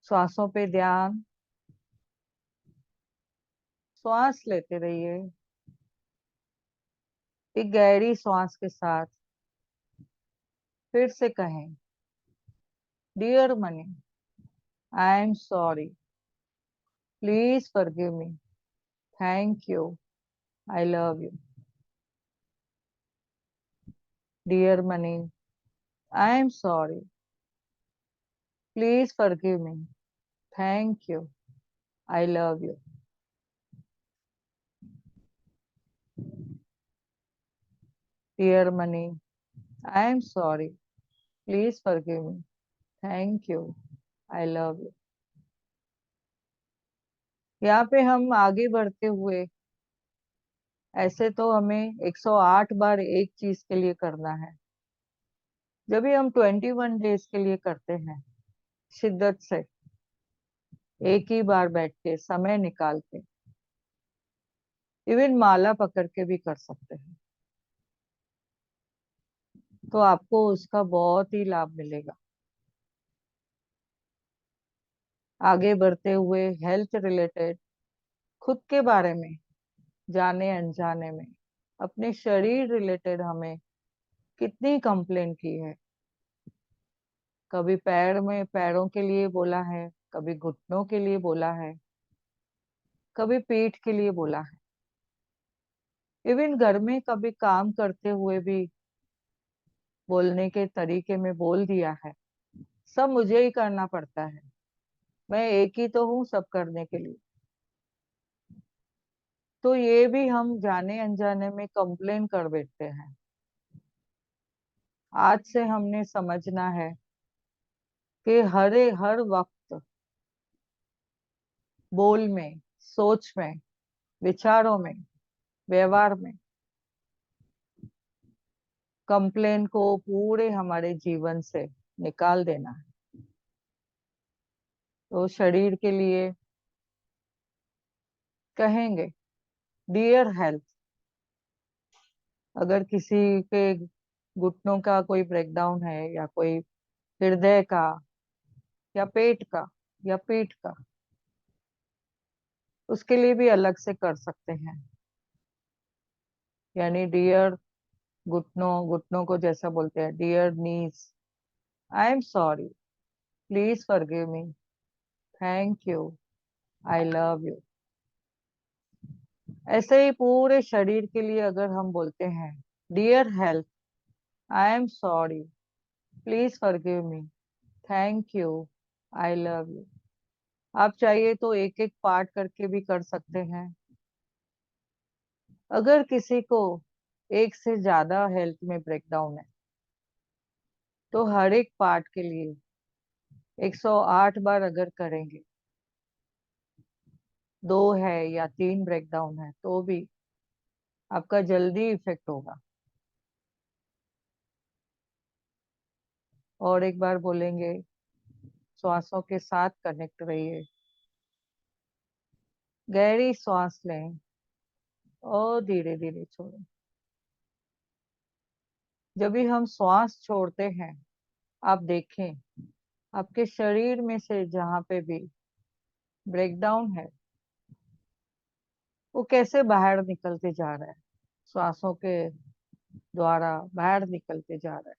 श्वासों पे ध्यान, श्वास लेते रहिए, एक गहरी श्वास के साथ फिर से कहें, dear money, I am sorry, please forgive me, thank you, I love you. Dear money, I am sorry, please forgive me, thank you, I love you. Dear money, I am sorry, please forgive me, thank you, I love you. यहाँ पे हम आगे बढ़ते हुए, ऐसे तो हमें 108 बार एक चीज के लिए करना है। जब भी हम 21 डेज के लिए करते हैं, शिद्दत से एक ही बार बैठ के समय निकाल के, इवन माला पकड़ के भी कर सकते हैं, तो आपको उसका बहुत ही लाभ मिलेगा। आगे बढ़ते हुए हेल्थ रिलेटेड, खुद के बारे में जाने अनजाने में, अपने शरीर रिलेटेड हमें कितनी कंप्लेन की है। कभी पैर में, पैरों के लिए बोला है, कभी घुटनों के लिए बोला है, कभी पीठ के लिए बोला है। इवन घर में कभी काम करते हुए भी बोलने के तरीके में बोल दिया है, सब मुझे ही करना पड़ता है, मैं एक ही तो हूँ सब करने के लिए। तो ये भी हम जाने अनजाने में कंप्लेन कर बैठते हैं। आज से हमने समझना है कि हर वक्त बोल में, सोच में, विचारों में, व्यवहार में कंप्लेन को पूरे हमारे जीवन से निकाल देना है। तो शरीर के लिए कहेंगे डियर हेल्थ। अगर किसी के घुटनों का कोई ब्रेकडाउन है, या कोई हृदय का, या पेट का, या पीठ का, उसके लिए भी अलग से कर सकते हैं। यानी डियर घुटनों घुटनों को जैसा बोलते हैं, dear knees, I am sorry, please forgive me, thank you, I love you. ऐसे ही पूरे शरीर के लिए अगर हम बोलते हैं dear health, I am sorry, please forgive me, thank you, I love you. आप चाहिए तो एक एक पार्ट करके भी कर सकते हैं। अगर किसी को एक से ज्यादा हेल्थ में ब्रेकडाउन है, तो हर एक पार्ट के लिए 108 बार अगर करेंगे, दो है या तीन ब्रेकडाउन है, तो भी आपका जल्दी इफेक्ट होगा। और एक बार बोलेंगे, श्वासों के साथ कनेक्ट रहिए। गहरी सांस लें और धीरे धीरे छोड़ें। जब भी हम श्वास छोड़ते हैं, आप देखें आपके शरीर में से जहां पे भी ब्रेकडाउन है, वो कैसे बाहर निकलते जा रहा है, श्वासों के द्वारा बाहर निकलते जा रहा है।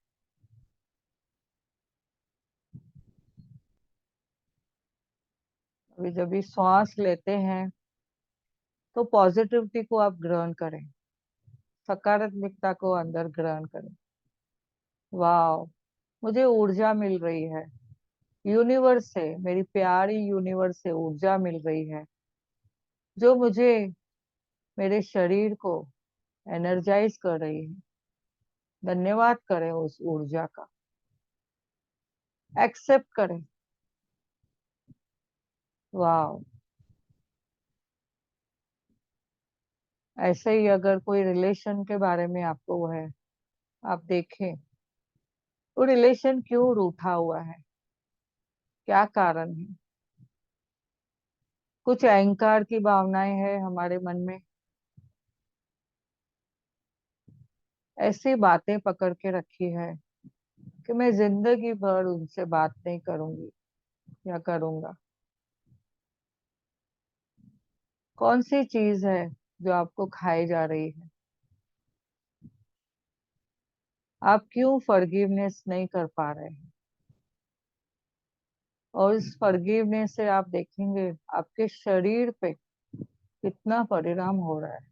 अभी जब भी श्वास लेते हैं, तो पॉजिटिविटी को आप ग्रहण करें, सकारात्मकता को अंदर ग्रहण करें। वाह, मुझे ऊर्जा मिल रही है, यूनिवर्स से, मेरी प्यारी यूनिवर्स से ऊर्जा मिल रही है, जो मुझे, मेरे शरीर को एनर्जाइज कर रही है। धन्यवाद करें उस ऊर्जा का, एक्सेप्ट करें। वाह। ऐसे ही अगर कोई रिलेशन के बारे में आपको वो है, आप देखें वो रिलेशन क्यों रूठा हुआ है, क्या कारण है। कुछ अहंकार की भावनाएं हैं हमारे मन में, ऐसी बातें पकड़ के रखी है कि मैं जिंदगी भर उनसे बात नहीं करूंगी या करूंगा। कौन सी चीज है जो आपको खाई जा रही है? आप क्यों फॉरगिवनेस नहीं कर पा रहे हैं? और इस फॉरगिवनेस से आप देखेंगे आपके शरीर पे कितना परिणाम हो रहा है।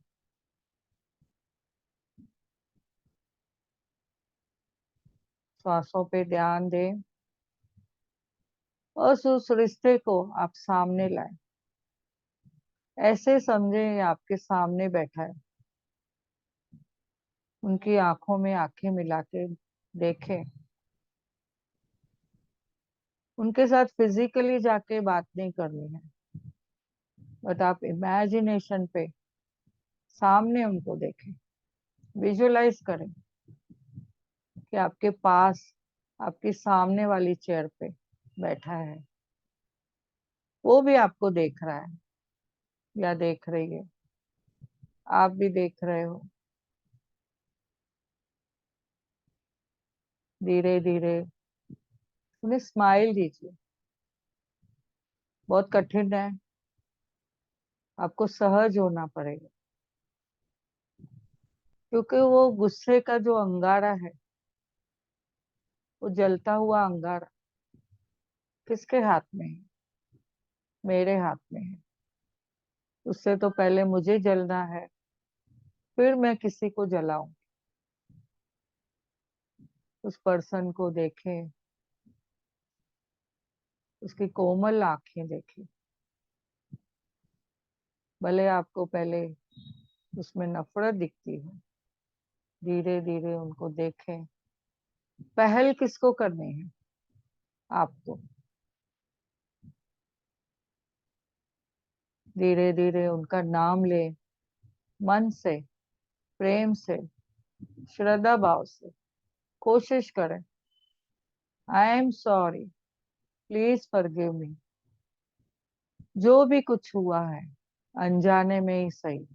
श्वासों पे ध्यान दें और उस रिश्ते को आप सामने लाएं। ऐसे समझे ये आपके सामने बैठा है, उनकी आंखों में आंखें मिला के देखें। उनके साथ फिजिकली जाके बात नहीं करनी है, बट आप इमेजिनेशन पे सामने उनको देखें, विजुअलाइज करें कि आपके पास, आपके सामने वाली चेयर पे बैठा है, वो भी आपको देख रहा है या देख रही है, आप भी देख रहे हो। धीरे धीरे उन्हें स्माइल दीजिए। बहुत कठिन है, आपको सहज होना पड़ेगा, क्योंकि वो गुस्से का जो अंगारा है, वो जलता हुआ अंगारा किसके हाथ में है? मेरे हाथ में है। उससे तो पहले मुझे जलना है, फिर मैं किसी को जलाऊं, उस पर्सन को देखे, उसकी कोमल आंखें देखे, भले आपको पहले उसमें नफरत दिखती है, धीरे धीरे उनको देखें। पहल किसको करनी है? आपको। धीरे धीरे उनका नाम ले, मन से, प्रेम से, श्रद्धा भाव से कोशिश करें। आई एम सॉरी, प्लीज फॉरगिव मी। जो भी कुछ हुआ है, अनजाने में ही सही,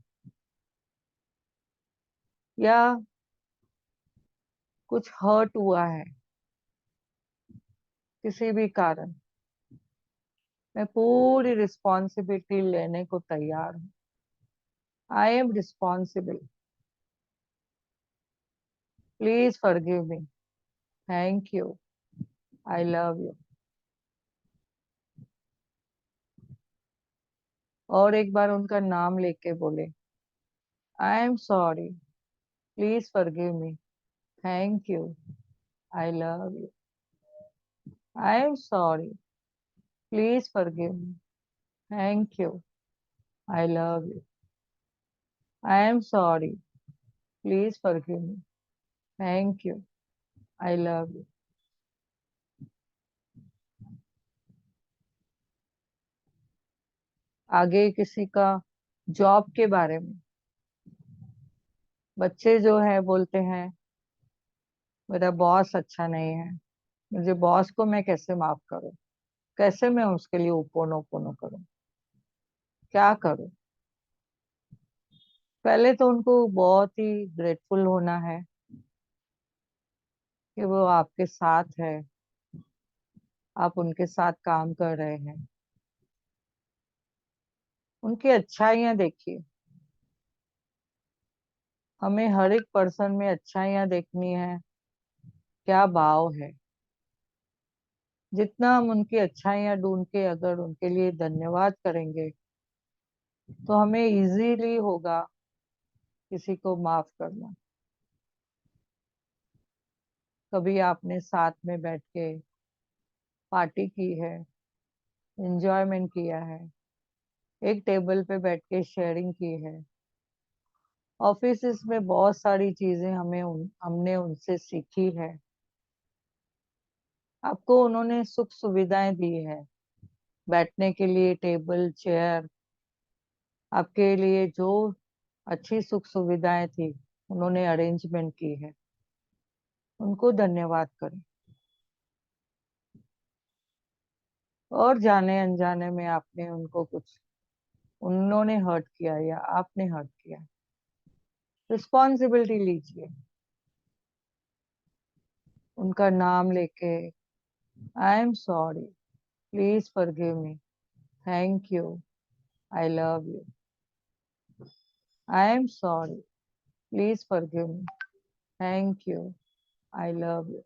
या कुछ हर्ट हुआ है किसी भी कारण, मैं पूरी रिस्पॉन्सिबिलिटी लेने को तैयार हूँ। I am responsible, please forgive me, thank you, I love you. और एक बार उनका नाम लेके बोले, आई am sorry, please forgive me, thank you, I love you. I am sorry, please forgive me, thank you, I love you. I am sorry, please forgive me, thank you, I love you. आगे किसी का job के बारे में, बच्चे जो है बोलते हैं मेरा बॉस अच्छा नहीं है, मुझे बॉस को मैं कैसे माफ करूं, कैसे मैं उसके लिए उपोनो पोनो करूं, क्या करूं? पहले तो उनको बहुत ही ग्रेटफुल होना है कि वो आपके साथ है, आप उनके साथ काम कर रहे हैं। उनकी अच्छाइयाँ देखिए। हमें हर एक पर्सन में अच्छाइयाँ देखनी है, क्या भाव है। जितना हम उनकी अच्छाइयाँ ढूंढ के अगर उनके लिए धन्यवाद करेंगे, तो हमें इजीली होगा किसी को माफ करना। कभी आपने साथ में बैठ के पार्टी की है, एंजॉयमेंट किया है, एक टेबल पे बैठ के शेयरिंग की है। ऑफिस में बहुत सारी चीजें हमने उनसे सीखी है। आपको उन्होंने सुख सुविधाएं दी है, बैठने के लिए टेबल चेयर, आपके लिए जो अच्छी सुख सुविधाएं थी उन्होंने अरेंजमेंट की है, उनको धन्यवाद करें। और जाने अनजाने में आपने उनको कुछ, उन्होंने हर्ट किया या आपने हर्ट किया, रिस्पॉन्सिबिलिटी लीजिए। उनका नाम लेके, आई am sorry, please forgive me, thank you, I love you. I am sorry, please forgive me, thank you, I love you.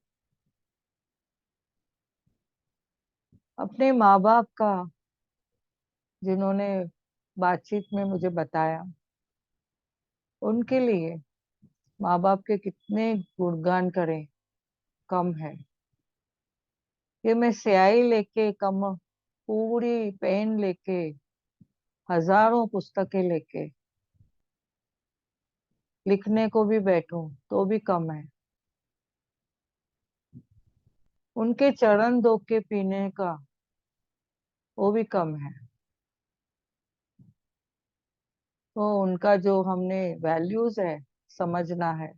अपने माँ बाप का, जिन्होंने बातचीत में मुझे बताया, उनके लिए माँ बाप के कितने गुणगान करें कम है। कि मैं स्याही लेके कम, पूरी पेन लेके, हजारों पुस्तकें लेके लिखने को भी बैठूं तो भी कम है। उनके चरण धो के पीने का, वो भी कम है। तो उनका जो हमने वैल्यूज है समझना है।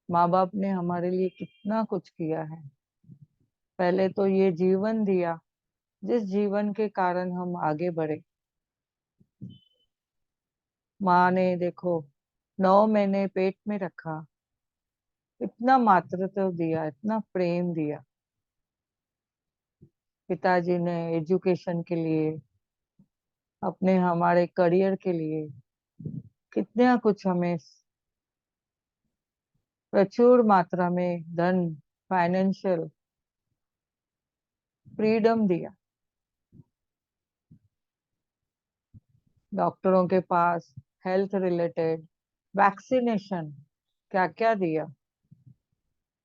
माँ बाप ने हमारे लिए कितना कुछ किया है। पहले तो ये जीवन दिया, जिस जीवन के कारण हम आगे बढ़े। माँ ने देखो 9 महीने पेट में रखा, इतना मातृत्व दिया, इतना प्रेम दिया। पिताजी ने एजुकेशन के लिए, अपने हमारे करियर के लिए कितना कुछ हमें प्रचुर मात्रा में धन, फाइनेंशियल फ्रीडम दिया। डॉक्टरों के पास, हेल्थ रिलेटेड वैक्सीनेशन, क्या क्या दिया,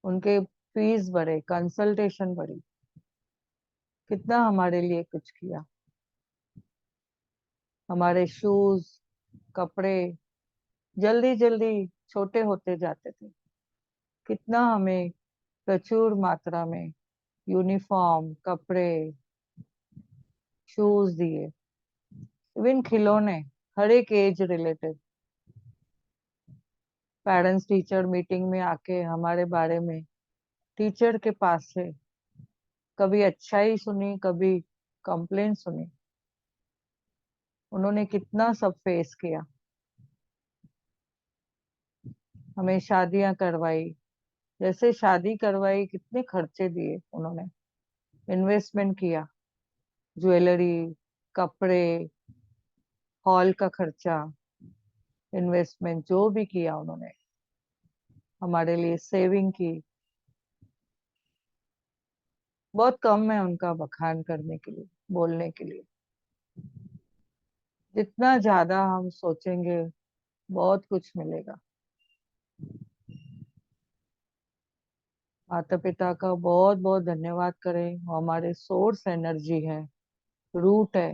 उनके फीस बढ़े, कंसल्टेशन बढ़ी, कितना हमारे लिए कुछ किया। हमारे शूज, कपड़े जल्दी जल्दी छोटे होते जाते थे, कितना हमें प्रचुर मात्रा में यूनिफॉर्म, कपड़े, शूज दिए, इवन खिलौने, हर एक age related. Parents teacher meeting में आके हमारे बारे में टीचर के पास से कभी अच्छाई सुनी, कभी कंप्लेंट सुनी। उन्होंने कितना सब फेस किया, हमें शादियां करवाई, जैसे शादी करवाई कितने खर्चे दिए उन्होंने, इन्वेस्टमेंट किया, ज्वेलरी, कपड़े, हॉल का खर्चा, इन्वेस्टमेंट जो भी किया उन्होंने, हमारे लिए सेविंग की। बहुत कम है उनका बखान करने के लिए, बोलने के लिए। जितना ज्यादा हम सोचेंगे बहुत कुछ मिलेगा। माता पिता का बहुत बहुत धन्यवाद करें, वो हमारे सोर्स एनर्जी है, रूट है।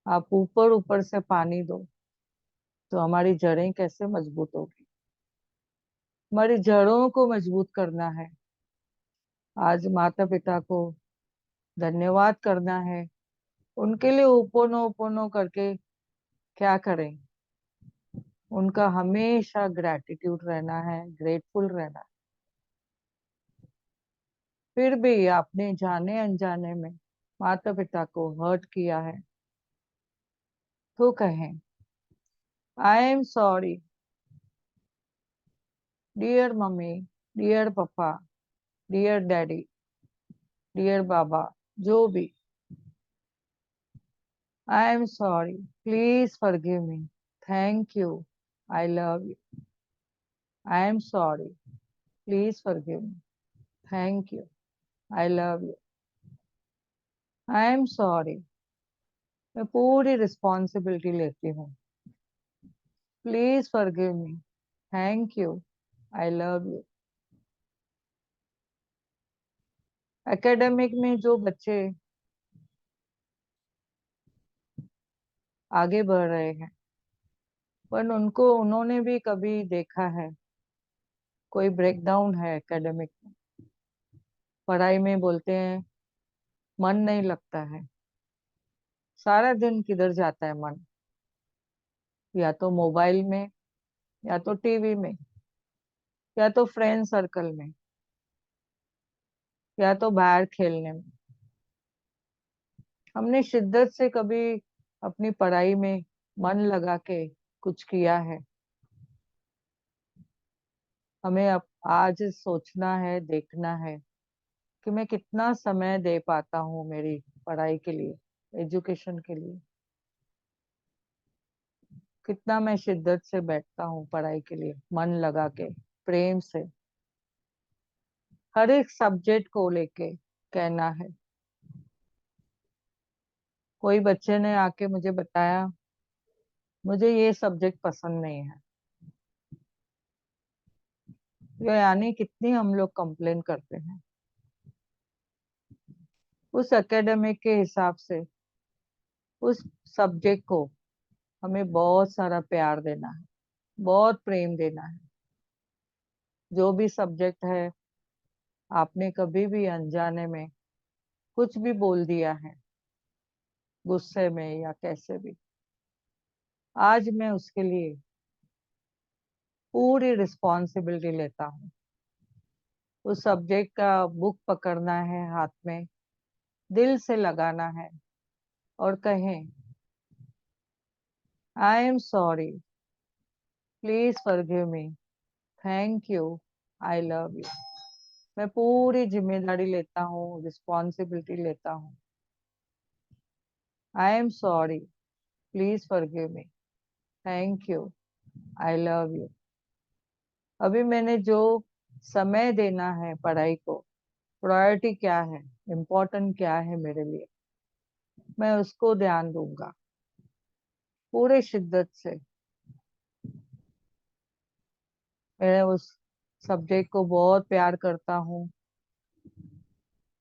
आप ऊपर ऊपर से पानी दो तो हमारी जड़ें कैसे मजबूत होगी। हमारी जड़ों को मजबूत करना है, आज माता पिता को धन्यवाद करना है, उनके लिए ओपोनो ओपोनो करके क्या करें, उनका हमेशा ग्रैटिट्यूड रहना है, ग्रेटफुल रहना है। फिर भी आपने जाने अनजाने में माता पिता को हर्ट किया है तो कहें, I am sorry dear mummy, dear papa, dear daddy, dear बाबा, जो भी, I am sorry, please forgive me, thank you, I love you. I am sorry, please forgive me, thank you, I love you. I am sorry, मैं पूरी responsibility लेती हूँ, please forgive me, thank you, I love you. Academic में जो बच्चे आगे बढ़ रहे हैं, पर उनको उन्होंने भी कभी देखा है कोई ब्रेकडाउन है एकेडमिक में, पढ़ाई में बोलते हैं मन नहीं लगता है, सारा दिन किधर जाता है मन, या तो मोबाइल में, या तो टीवी में, या तो फ्रेंड सर्कल में, या तो बाहर खेलने में। हमने शिद्दत से कभी अपनी पढ़ाई में मन लगा के कुछ किया है? हमें अब आज सोचना है, देखना है कि मैं कितना समय दे पाता हूँ मेरी पढ़ाई के लिए, एजुकेशन के लिए, कितना मैं शिद्दत से बैठता हूँ पढ़ाई के लिए, मन लगा के, प्रेम से, हर एक सब्जेक्ट को लेके कहना है। कोई बच्चे ने आके मुझे बताया मुझे ये सब्जेक्ट पसंद नहीं है, ये यानी कितनी हम लोग कंप्लेन करते हैं। उस एकेडमिक के हिसाब से उस सब्जेक्ट को हमें बहुत सारा प्यार देना है, बहुत प्रेम देना है। जो भी सब्जेक्ट है, आपने कभी भी अनजाने में कुछ भी बोल दिया है, गुस्से में या कैसे भी, आज मैं उसके लिए पूरी रिस्पॉन्सिबिलिटी लेता हूँ। उस सब्जेक्ट का बुक पकड़ना है हाथ में, दिल से लगाना है और कहें, I am sorry, please forgive me, thank you, I love you. मैं पूरी जिम्मेदारी लेता हूँ, रिस्पॉन्सिबिलिटी लेता हूँ। आई am sorry, please forgive me, thank you, I love you. अभी मैंने जो समय देना है पढ़ाई को, प्रायोरिटी क्या है, इम्पोर्टेंट क्या है मेरे लिए, मैं उसको ध्यान दूंगा पूरे शिद्दत से। मैं उस सब्जेक्ट को बहुत प्यार करता हूँ,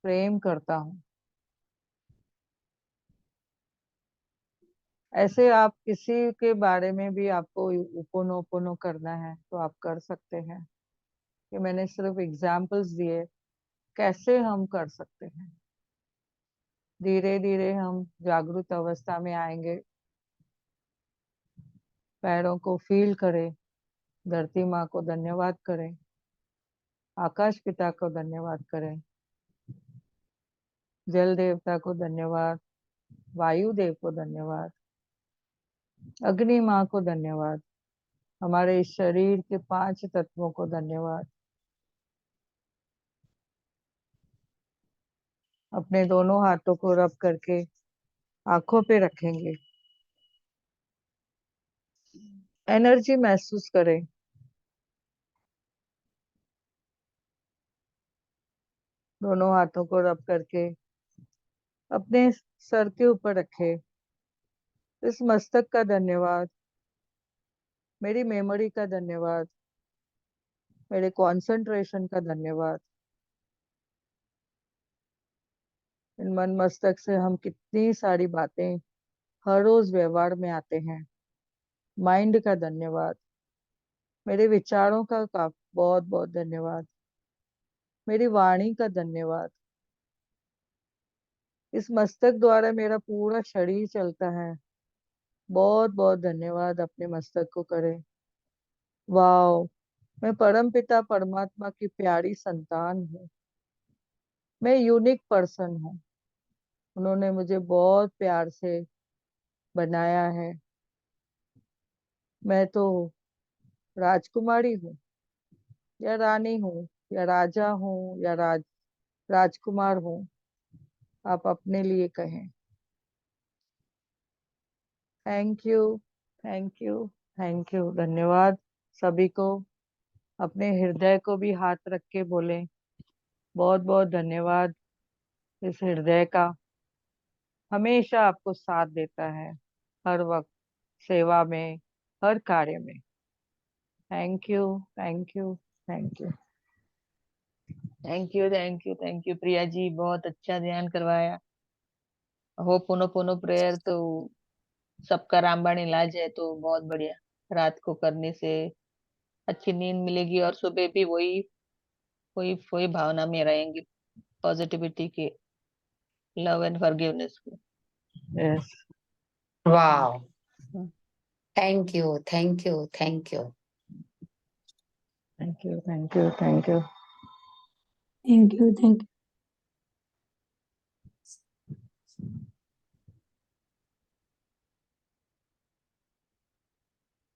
प्रेम करता हूँ। ऐसे आप किसी के बारे में भी आपको उपोनो करना है तो आप कर सकते हैं। कि मैंने सिर्फ एग्जाम्पल्स दिए कैसे हम कर सकते हैं। धीरे धीरे हम जागरूक अवस्था में आएंगे। पैरों को फील करें, धरती माँ को धन्यवाद करें, आकाश पिता को धन्यवाद करें, जल देवता को धन्यवाद, वायु देव को धन्यवाद, अग्नि माँ को धन्यवाद, हमारे इस शरीर के 5 तत्वों को धन्यवाद। अपने दोनों हाथों को रब करके आंखों पे रखेंगे। एनर्जी महसूस करें। दोनों हाथों को रब करके अपने सर के ऊपर रखे। इस मस्तक का धन्यवाद, मेरी मेमोरी का धन्यवाद, मेरे कंसंट्रेशन का धन्यवाद। इन मन मस्तक से हम कितनी सारी बातें हर रोज व्यवहार में आते हैं। माइंड का धन्यवाद, मेरे विचारों का बहुत बहुत धन्यवाद, मेरी वाणी का धन्यवाद। इस मस्तक द्वारा मेरा पूरा शरीर चलता है। बहुत बहुत धन्यवाद अपने मस्तक को करें। वाओ, मैं परम पिता परमात्मा की प्यारी संतान हूँ। मैं यूनिक पर्सन हूँ। उन्होंने मुझे बहुत प्यार से बनाया है। मैं तो राजकुमारी हूँ या रानी हूँ या राजा हूँ या राजकुमार हूँ, आप अपने लिए कहें। Thank you, thank you, thank you. धन्यवाद सभी को। अपने हृदय को भी हाथ रख के बोलें, बहुत बहुत धन्यवाद। इस हृदय का हमेशा आपको साथ देता है, हर वक्त सेवा में, हर कार्य में। Thank you, thank you, thank you. Thank you, thank you, thank you Priya ji, बहुत अच्छा ध्यान करवाया। हो पुनो पुनो प्रेयर तो सबका रामबाण इलाज है, तो बहुत बढ़िया। रात को करने से अच्छी नींद मिलेगी और सुबह भी वही वही वही भावना में रहेंगी, पॉजिटिविटी के, लव एंड फॉरगिवनेस के। Yes. Wow. Thank you, thank you, thank you. Thank you, thank you, thank you. Thank you, thank you.